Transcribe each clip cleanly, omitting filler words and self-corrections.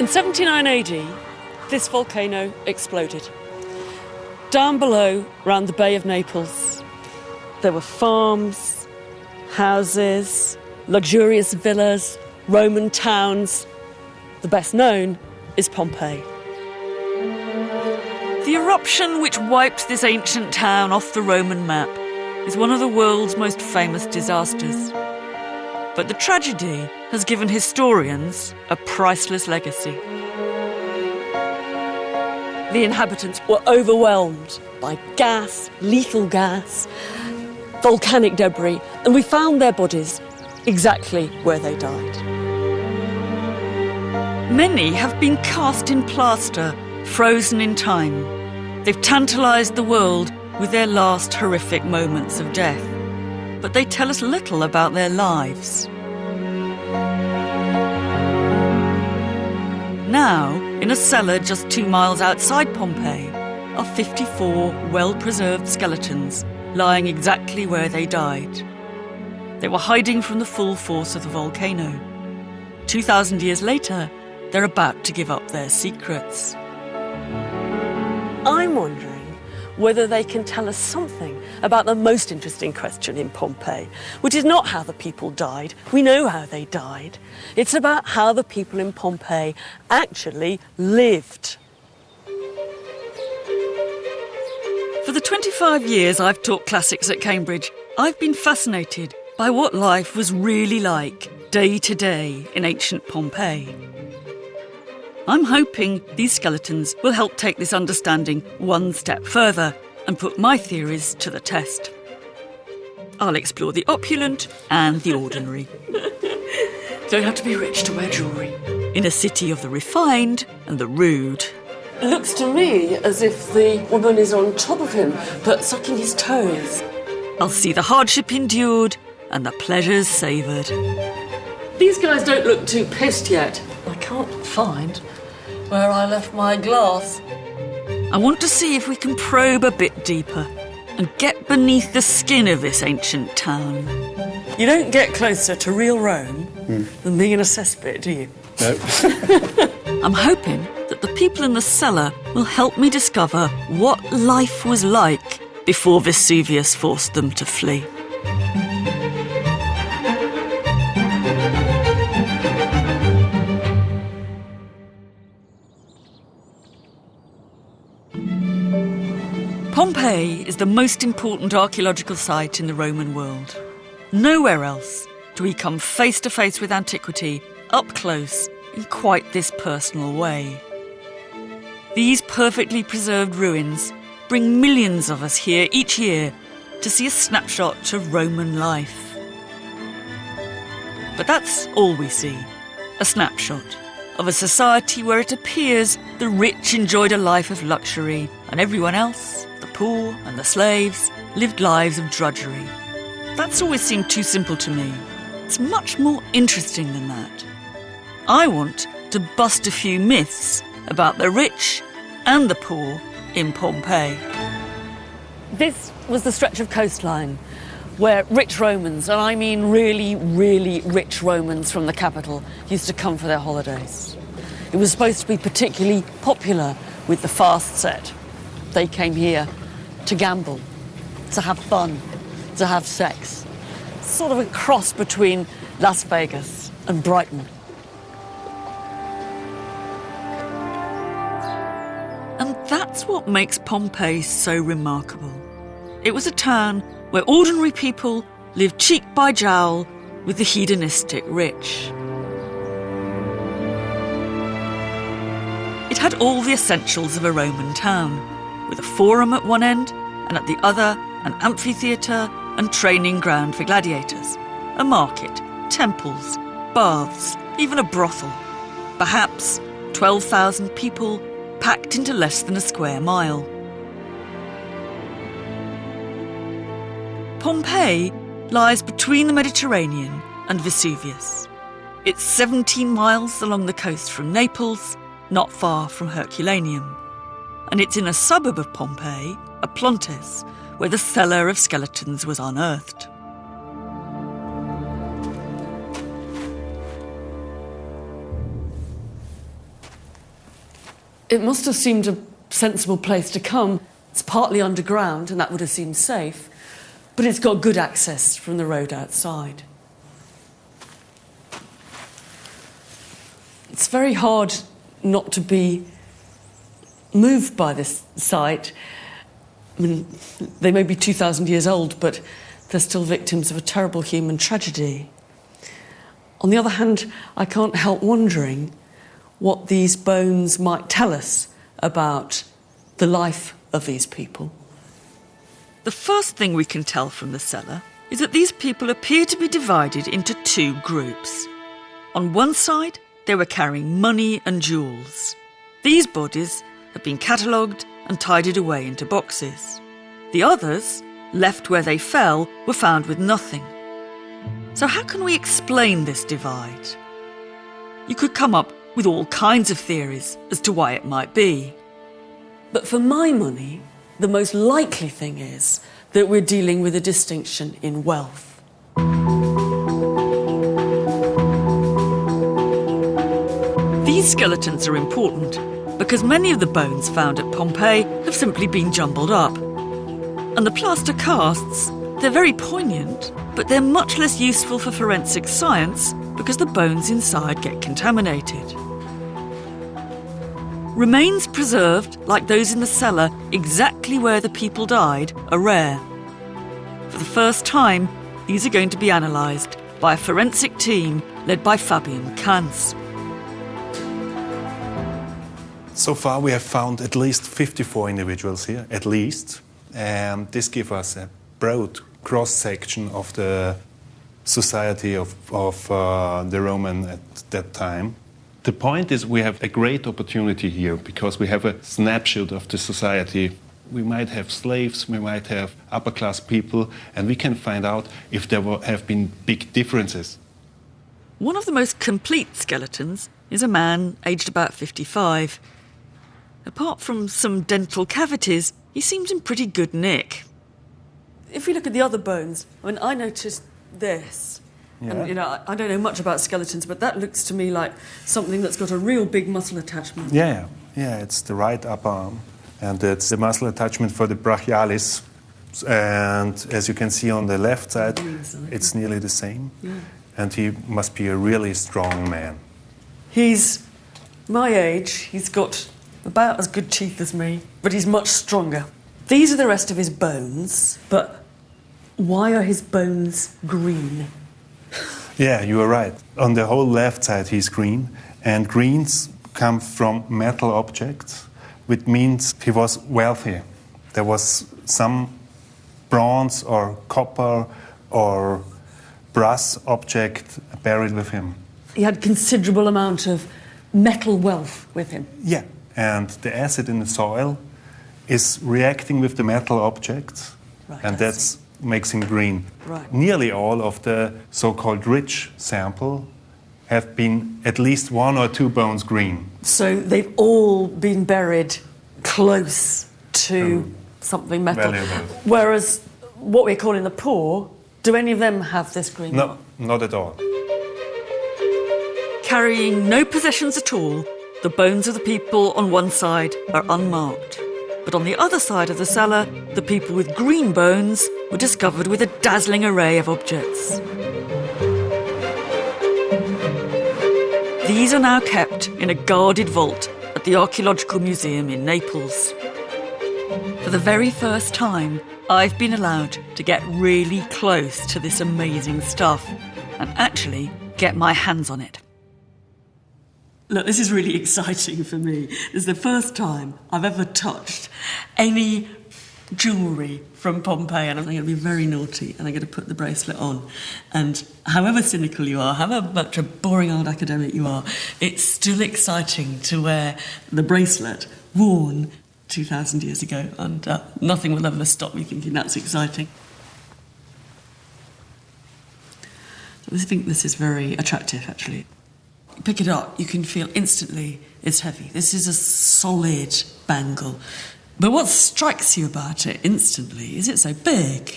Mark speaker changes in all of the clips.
Speaker 1: In 79 AD, this volcano exploded. Down below, round the Bay of Naples, there were farms, houses, luxurious villas, Roman towns. The best known is Pompeii. The eruption which wiped this ancient town off the Roman map is one of the world's most famous disasters. But the tragedy has given historians a priceless legacy. The inhabitants were overwhelmed by gas, lethal gas, volcanic debris, and we found their bodies exactly where they died. Many have been cast in plaster, frozen in time. They've tantalised the world with their last horrific moments of death, but they tell us little about their lives. Now, in a cellar just 2 miles outside Pompeii, are 54 well-preserved skeletons lying exactly where they died. They were hiding from the full force of the volcano. 2,000 years later, they're about to give up their secrets. I'm wondering whether they can tell us something about the most interesting question in Pompeii, which is not how the people died. We know how they died. It's about how the people in Pompeii actually lived. For the 25 years I've taught classics at Cambridge, I've been fascinated by what life was really like day to day in ancient Pompeii. I'm hoping these skeletons will help take this understanding one step further and put my theories to the test. I'll explore the opulent and the ordinary. Don't have to be rich to wear jewellery. In a city of the refined and the rude. It looks to me as if the woman is on top of him, but sucking his toes. I'll see the hardship endured and the pleasures savoured. These guys don't look too pissed yet. I can't find where I left my glass. I want to see if we can probe a bit deeper and get beneath the skin of this ancient town. You don't get closer to real Rome than being in a cesspit, do you?
Speaker 2: No.
Speaker 1: I'm hoping that the people in the cellar will help me discover what life was like before Vesuvius forced them to flee. Pompeii is the most important archaeological site in the Roman world. Nowhere else do we come face to face with antiquity, up close, in quite this personal way. These perfectly preserved ruins bring millions of us here each year to see a snapshot of Roman life. But that's all we see, a snapshot of a society where it appears the rich enjoyed a life of luxury and everyone else, the poor and the slaves, lived lives of drudgery. That's always seemed too simple to me. It's much more interesting than that. I want to bust a few myths about the rich and the poor in Pompeii. This was the stretch of coastline where rich Romans, and I mean really, really rich Romans from the capital, used to come for their holidays. It was supposed to be particularly popular with the fast set. They came here to gamble, to have fun, to have sex. Sort of a cross between Las Vegas and Brighton. And that's what makes Pompeii so remarkable. It was a town where ordinary people lived cheek by jowl with the hedonistic rich. It had all the essentials of a Roman town, with a forum at one end and at the other an amphitheatre and training ground for gladiators, a market, temples, baths, even a brothel. Perhaps 12,000 people packed into less than a square mile. Pompeii lies between the Mediterranean and Vesuvius. It's 17 miles along the coast from Naples, not far from Herculaneum. And it's in a suburb of Pompeii, Oplontis, where the cellar of skeletons was unearthed.
Speaker 2: It must have seemed a sensible place to come. It's partly underground, and that would have seemed safe, but it's got good access from the road outside. It's very hard not to be moved by this site. I mean, they may be 2,000 years old, but they're still victims of a terrible human tragedy. On the other hand, I can't help wondering what these bones might tell us about the life of these people.
Speaker 1: The first thing we can tell from the cellar is that these people appear to be divided into two groups. On one side, they were carrying money and jewels. These bodies have been catalogued and tidied away into boxes. The others, left where they fell, were found with nothing. So how can we explain this divide? You could come up with all kinds of theories as to why it might be.
Speaker 2: But for my money, the most likely thing is that we're dealing with a distinction in wealth.
Speaker 1: These skeletons are important because many of the bones found at Pompeii have simply been jumbled up. And the plaster casts, they're very poignant, but they're much less useful for forensic science because the bones inside get contaminated. Remains preserved, like those in the cellar, exactly where the people died, are rare. For the first time, these are going to be analysed by a forensic team led by Fabian Kanz.
Speaker 3: So far we have found at least 54 individuals here, at least. And this gives us a broad cross-section of the society of the Roman at that time. The point is we have a great opportunity here because we have a snapshot of the society. We might have slaves, we might have upper-class people, and we can find out if there have been big differences.
Speaker 1: One of the most complete skeletons is a man aged about 55. Apart from some dental cavities, he seems in pretty good nick.
Speaker 2: If we look at the other bones, I mean, I noticed this.
Speaker 3: Yeah.
Speaker 2: And, I don't know much about skeletons, but that looks to me like something that's got a real big muscle attachment.
Speaker 3: Yeah, it's the right upper arm. And it's the muscle attachment for the brachialis. And as you can see on the left side, it's nearly the same. Yeah. And he must be a really strong man.
Speaker 2: He's my age. He's got about as good teeth as me, but he's much stronger. These are the rest of his bones, but why are his bones green?
Speaker 3: Yeah, you are right. On the whole left side he's green, and greens come from metal objects, which means he was wealthy. There was some bronze or copper or brass object buried with him.
Speaker 2: He had considerable amount of metal wealth with him.
Speaker 3: Yeah, and the acid in the soil is reacting with the metal objects, right, and that makes him green.
Speaker 2: Right.
Speaker 3: Nearly all of the so-called rich sample have been at least one or two bones green.
Speaker 2: So they've all been buried close to something metal.
Speaker 3: Valuable.
Speaker 2: Whereas what we're calling the poor, do any of them have this green mark?
Speaker 3: No, not at all.
Speaker 1: Carrying no possessions at all, the bones of the people on one side are unmarked. But on the other side of the cellar, the people with green bones were discovered with a dazzling array of objects. These are now kept in a guarded vault at the Archaeological Museum in Naples. For the very first time, I've been allowed to get really close to this amazing stuff and actually get my hands on it. Look, this is really exciting for me. This is the first time I've ever touched any jewellery from Pompeii, and I'm going to be very naughty and I'm going to put the bracelet on. And however cynical you are, however much a boring old academic you are, it's still exciting to wear the bracelet worn 2,000 years ago, and nothing will ever stop me thinking that's exciting. I think this is very attractive, actually. You pick it up, you can feel instantly it's heavy. This is a solid bangle. But what strikes you about it instantly is it's so big.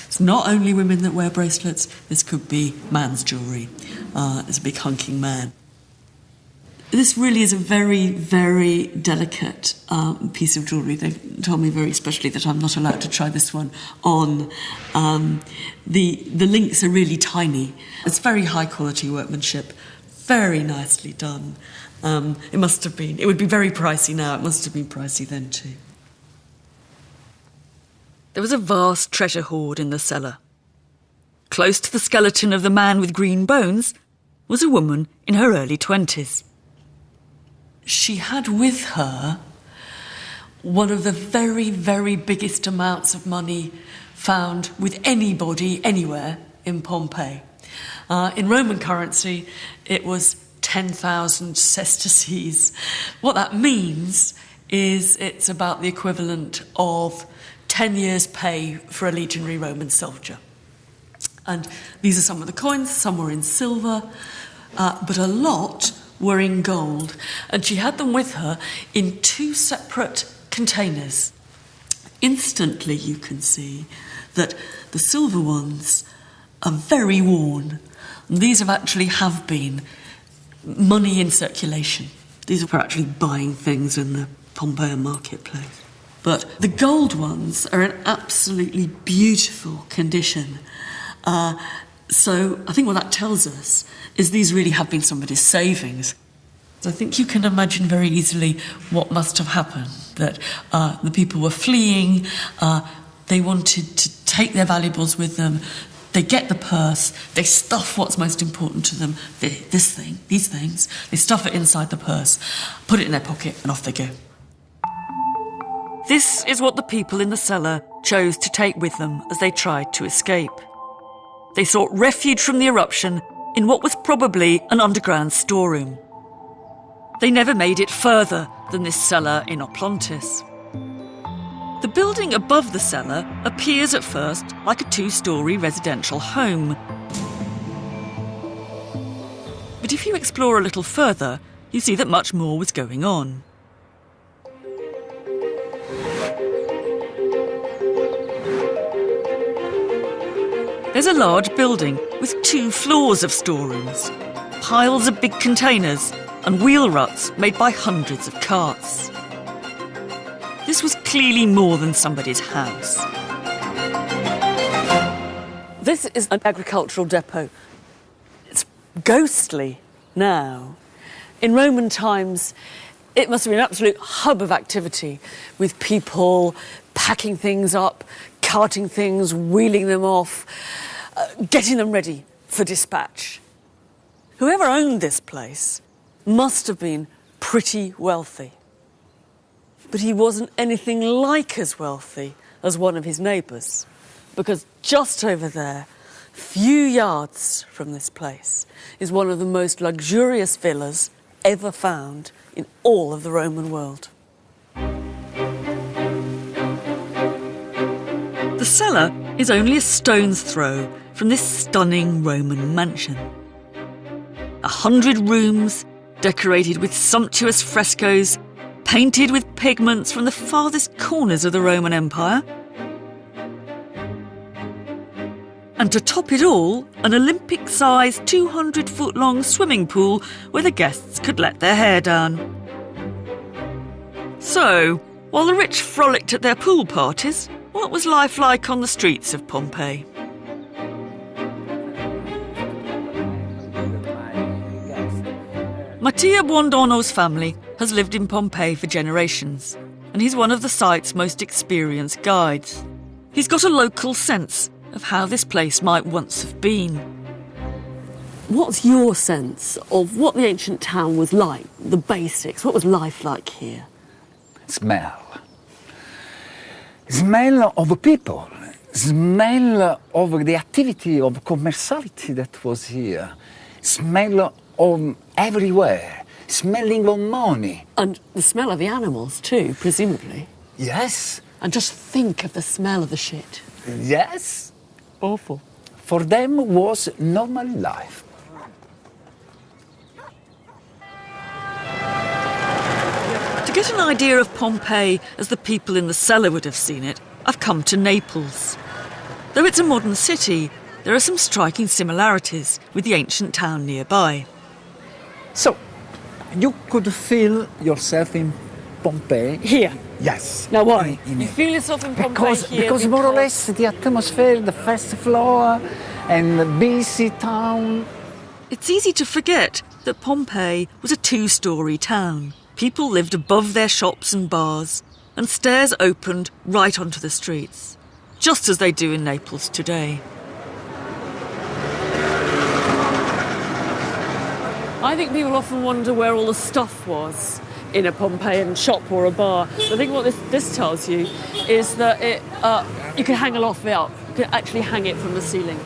Speaker 1: It's not only women that wear bracelets, this could be man's jewellery. It's a big hunking man.
Speaker 2: This really is a very, very delicate piece of jewellery. They told me very specially that I'm not allowed to try this one on. The links are really tiny. It's very high quality workmanship, very nicely done. It would be very pricey now. It must have been pricey then too.
Speaker 1: There was a vast treasure hoard in the cellar. Close to the skeleton of the man with green bones was a woman in her early 20s.
Speaker 2: She had with her one of the very, very biggest amounts of money found with anybody anywhere in Pompeii. In Roman currency, it was 10,000 sesterces. What that means is it's about the equivalent of 10 years' pay for a legionary Roman soldier. And these are some of the coins, some were in silver, but a lot were in gold, and she had them with her in 2 separate containers. Instantly you can see that the silver ones are very worn. And these have been money in circulation. These are for actually buying things in the Pompeian marketplace. But the gold ones are in absolutely beautiful condition. So I think what that tells us is these really have been somebody's savings. I think you can imagine very easily what must have happened, that the people were fleeing, they wanted to take their valuables with them, they get the purse, they stuff what's most important to them, these things, they stuff it inside the purse, put it in their pocket and off they go.
Speaker 1: This is what the people in the cellar chose to take with them as they tried to escape. They sought refuge from the eruption in what was probably an underground storeroom. They never made it further than this cellar in Oplontis. The building above the cellar appears at first like a 2-storey residential home. But if you explore a little further, you see that much more was going on. There's a large building with 2 floors of storerooms, piles of big containers and wheel ruts made by hundreds of carts. This was clearly more than somebody's house.
Speaker 2: This is an agricultural depot. It's ghostly now. In Roman times, it must have been an absolute hub of activity, with people packing things up, carting things, wheeling them off, getting them ready for dispatch. Whoever owned this place must have been pretty wealthy. But he wasn't anything like as wealthy as one of his neighbours, because just over there, few yards from this place, is one of the most luxurious villas ever found in all of the Roman world.
Speaker 1: The cellar is only a stone's throw from this stunning Roman mansion. 100 rooms, decorated with sumptuous frescoes, painted with pigments from the farthest corners of the Roman Empire. And to top it all, an Olympic-sized 200-foot-long swimming pool where the guests could let their hair down. So, while the rich frolicked at their pool parties, what was life like on the streets of Pompeii? Mattia Buondono's family has lived in Pompeii for generations, and he's one of the site's most experienced guides. He's got a local sense of how this place might once have been.
Speaker 2: What's your sense of what the ancient town was like, the basics? What was life like here?
Speaker 4: Smell. Smell of people. Smell of the activity of commerciality that was here. Smell of everywhere. Smelling of money.
Speaker 2: And the smell of the animals too, presumably.
Speaker 4: Yes.
Speaker 2: And just think of the smell of the shit.
Speaker 4: Yes.
Speaker 2: Awful.
Speaker 4: For them was normal life.
Speaker 1: To get an idea of Pompeii as the people in the cellar would have seen it, I've come to Naples. Though it's a modern city, there are some striking similarities with the ancient town nearby.
Speaker 4: So, You could feel yourself in Pompeii.
Speaker 2: Here.
Speaker 4: Yes.
Speaker 2: Now why?
Speaker 4: In
Speaker 2: You feel yourself in Pompeii
Speaker 4: because more or less the atmosphere, the first floor, and the busy town.
Speaker 1: It's easy to forget that Pompeii was a two-storey town. People lived above their shops and bars, and stairs opened right onto the streets, just as they do in Naples today.
Speaker 2: I think people often wonder where all the stuff was in a Pompeian shop or a bar. I think what this tells you is that you can hang a lot of it up. You can actually hang it from the ceiling.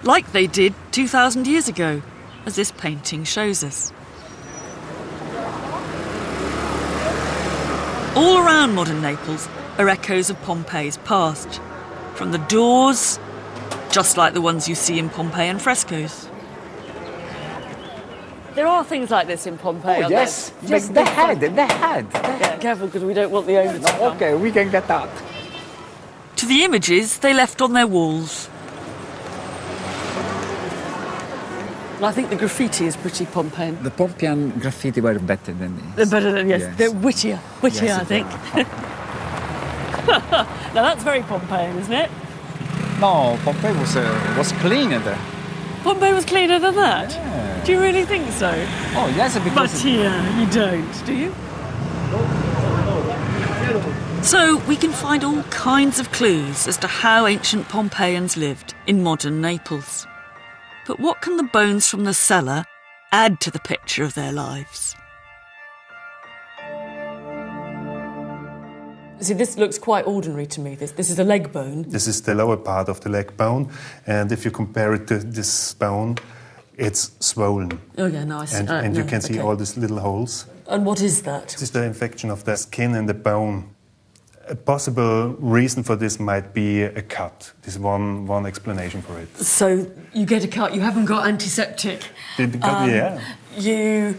Speaker 1: Like they did 2,000 years ago, as this painting shows us. All around modern Naples are echoes of Pompeii's past. From the doors, just like the ones you see in Pompeian frescoes.
Speaker 2: There are things like this in Pompeii.
Speaker 4: Oh, yes, they had.
Speaker 2: Yeah, careful, because we don't want the owner to come.
Speaker 4: Okay, we can get out.
Speaker 1: To the images they left on their walls.
Speaker 2: I think the graffiti is pretty Pompeian.
Speaker 4: The Pompeian graffiti were better than this.
Speaker 2: They're better than, yes. They're wittier,
Speaker 4: Yes,
Speaker 2: I think. Now that's very Pompeian, isn't it?
Speaker 4: No, Pompeii was cleaner.
Speaker 2: Pompeii was cleaner than that?
Speaker 4: Yeah.
Speaker 2: Do you really think so?
Speaker 4: Oh, yes,
Speaker 2: But
Speaker 4: because...
Speaker 2: here, you don't, do you?
Speaker 1: So we can find all kinds of clues as to how ancient Pompeians lived in modern Naples. But what can the bones from the cellar add to the picture of their lives?
Speaker 2: See, this looks quite ordinary to me. This is a leg bone.
Speaker 3: This is the lower part of the leg bone, and if you compare it to this bone, it's swollen.
Speaker 2: Oh, yeah, nice.
Speaker 3: And you can see all these little holes.
Speaker 2: And what is that?
Speaker 3: This is the infection of the skin and the bone. A possible reason for this might be a cut. This is one explanation for it.
Speaker 2: So you get a cut, you haven't got antiseptic.
Speaker 3: Yeah.
Speaker 2: You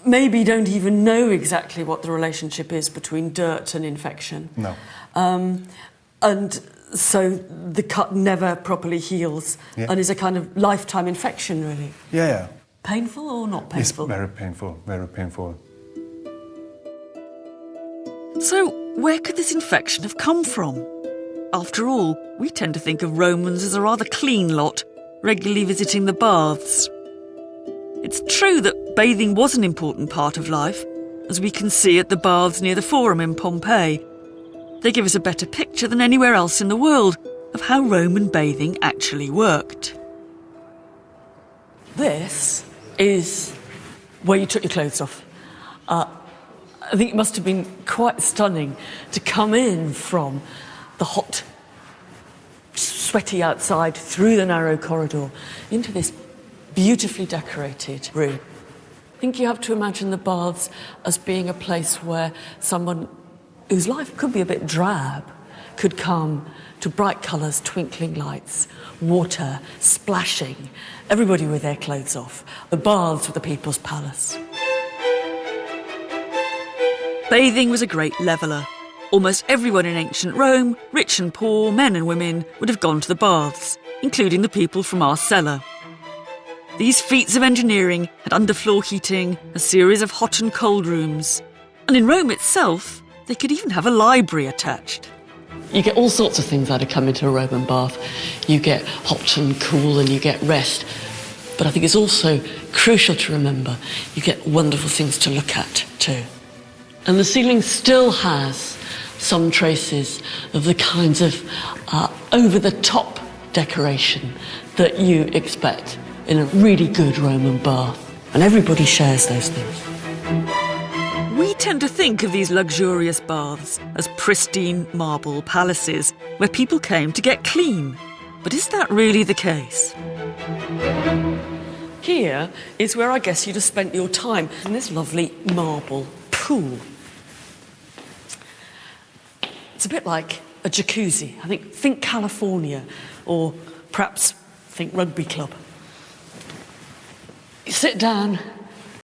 Speaker 2: maybe don't even know exactly what the relationship is between dirt and infection.
Speaker 3: No.
Speaker 2: And so the cut never properly heals and is a kind of lifetime infection, really.
Speaker 3: Yeah.
Speaker 2: Painful or not painful?
Speaker 3: It's very painful, very painful.
Speaker 1: So where could this infection have come from? After all, we tend to think of Romans as a rather clean lot, regularly visiting the baths. It's true that bathing was an important part of life, as we can see at the baths near the Forum in Pompeii. They give us a better picture than anywhere else in the world of how Roman bathing actually worked.
Speaker 2: This is where you took your clothes off. I think it must have been quite stunning to come in from the hot, sweaty outside through the narrow corridor into this beautifully decorated room. I think you have to imagine the baths as being a place where someone whose life could be a bit drab could come to bright colours, twinkling lights, water, splashing, everybody with their clothes off. The baths were the people's palace.
Speaker 1: Bathing was a great leveller. Almost everyone in ancient Rome, rich and poor, men and women, would have gone to the baths, including the people from our cellar. These feats of engineering had underfloor heating, a series of hot and cold rooms. And in Rome itself, they could even have a library attached.
Speaker 2: You get all sorts of things out of coming to a Roman bath. You get hot and cool and you get rest. But I think it's also crucial to remember you get wonderful things to look at too. And the ceiling still has some traces of the kinds of over-the-top decoration that you expect in a really good Roman bath. And everybody shares those things.
Speaker 1: We tend to think of these luxurious baths as pristine marble palaces where people came to get clean. But is that really the case?
Speaker 2: Here is where I guess you'd have spent your time, in this lovely marble pool. It's a bit like a jacuzzi. Think California, or perhaps think rugby club. You sit down